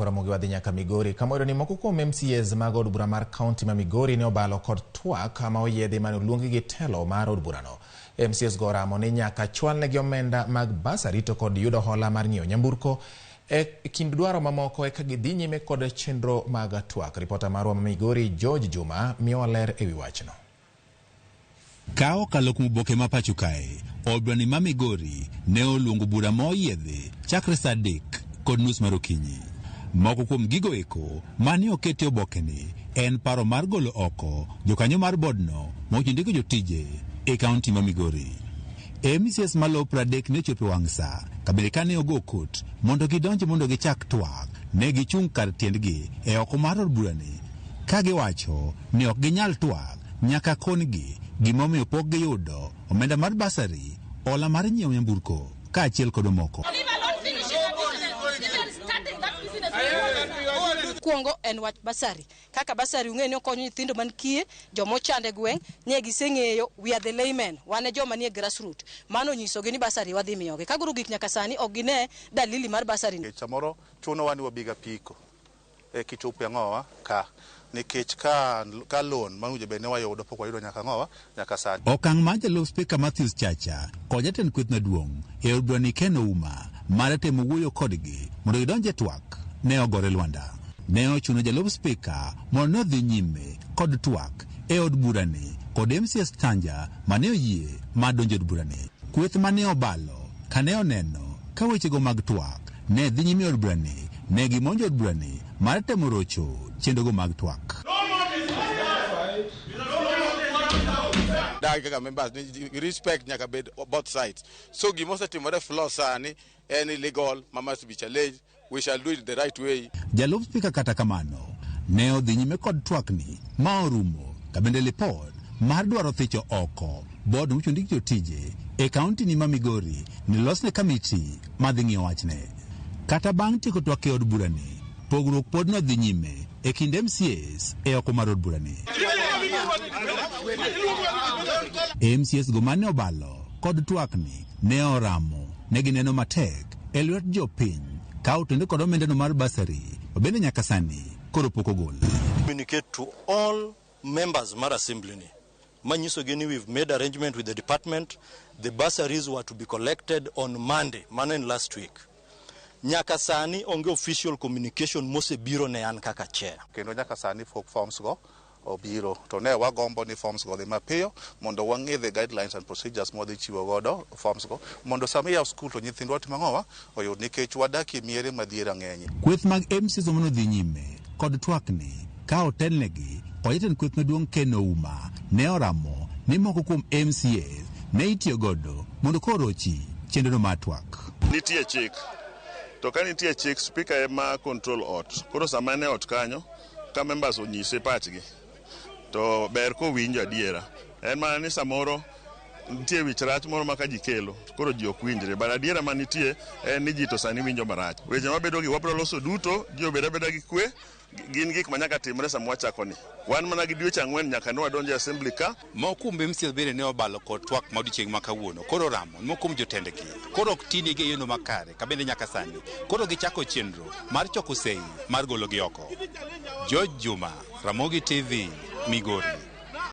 ko Ramogi wadhi nyaka Migori. Kamoro ni moko kuom MCAs mag od bura mar kaunti ma Migori ne obalo kod twak ma oyedhi mane oluongi gi telo mar od burano. MCAs go ramo ni nyaka chwalnegi omenda mag basari to kod yudo hola mar nyieo nyamburko e kind dwaro mamoko eka gidhi nyime kod chenro mag twak. Ripota marwa ma Migori George Juma miyo ler ewi wachno. Kao kalo kuom boke ma pacho kae, od bura ma Migori ne oluongo bura moyiedhi chakre saa 3 kod nus mar okinyi. Moko kuom gigo eko mane okete obokeni en paro mar golo oko jokanyo mar bodno mochindiko jotije e kaunti ma Migori. MCAs malo 30 ne chopo wang' saa kabile kane ogo kot mondo gidonje mondo gichak twak ne gichung' kar tiendgi e oko mar od burani ka giwacho ni ok ginyal twak nyaka kongi gimomiyo pok giyudo omenda mar basari, hola mar nyieo nyamburko kaachiel kod moko. Kuongo en wach basari. Kaka basari ung'e ni okonyo nyithindo man kie, joma ochande gweng', ne giseng'eyo we are the laymen, wane joma nie grassroots. Mano nyisogi ni basari wadhi miyogi. Kaguru gik nyaka sani ok gine dalili mar basari. Samoro chuno wani wabiga piko e kichopo ng'owa ka nikech ka loan manuje bene wayudo pok wayudo nyaka ng'owa nyaka sani. Okang' ma jalup spika Matthews Chacha kod jatend kweth maduong' e od bura ni Keno Uma mar temo wuoyo kodgi mondo gidonje twak ne ogore lwanda. Ne ochuno jalup spika mondo nodhi nyime kod twak e od burani kod MCAs tanja mane oyie ma donjo od burani. Kweth mane obalo kane oneno ka wechego mag twak ne dhi nyime od burani ne gimonjo od burani mar temo rocho chendogo mag twak. Daga members respect nyaka bed both sides. So gimose timore floor sani any legal must be challenged. We shall do it the right way. Jalup spika kata kamano ne odhi nyime kod twakni ma orumo kabende lipod mar dwaro thicho oko bod mochundik jotije e kaunti ni ma Migori ni losne kamiti madhi ng'iyo wachne. Kata bang' tieko twak e od burani, pogruok pod nodhi nyime e kind MCAs e oko mar od burani. MCAs go mane obalo kod twakni ne oramo ne gineno matek e lwet jopiny ka otende kod omendano mar basari obende nyaka sani koro pok ogol. Communicate to all members mar assembly ni manyiso gini we've made arrangement with the department. The bursaries were to be collected on Monday, mano in last week. Nyaka sani onge official communication mose biro ne an kaka chair. Kendo nyaka sani folk forms go obiro to ne wagombo ni forms go dhi mapiyo mondo wang'e the guidelines and procedures modhi chiwo godo forms go mondo sami yaw skul to nyithindwa timo ng'owa oyud nikech wadaki miere madhiera ng'enye. Kweth mag MCAs mono dhi nyime kod twakni ka otelnegi kod jatend kweth maduong' Keno Uma ne oramo ni moko kuom MCAs ne itiyo godo mondo korochi chenrono mar twak. Nitie chik to ka nitie chik spika ema control ot. Koro sama ne ot kanyo ka members onyise pachgi to ber ko winjo adiera. En mana ni samoro nitie wich rach moro ma ka ji kelo koro ji ok winjre. But adiera ma nitie en ni ji to sani winjo marach. Weche mabedo gi wabro loso duto ji obeda gi kwe gin gik manyaka timre sama wachako ni. Wan mana gi dweche 4 nyaka ne wadonjo assembly ka. Moko kuom MCAs bende ne obalo kod twak ma odiochieng' ma kawuono. Koro ramo moko kuom jotendgi. Koro ok tini gi yono makare ka bende nyaka sani. Koro gichako chenro mar choko sei mar golo gi oko. George Juma, Ramogi TV, Migori.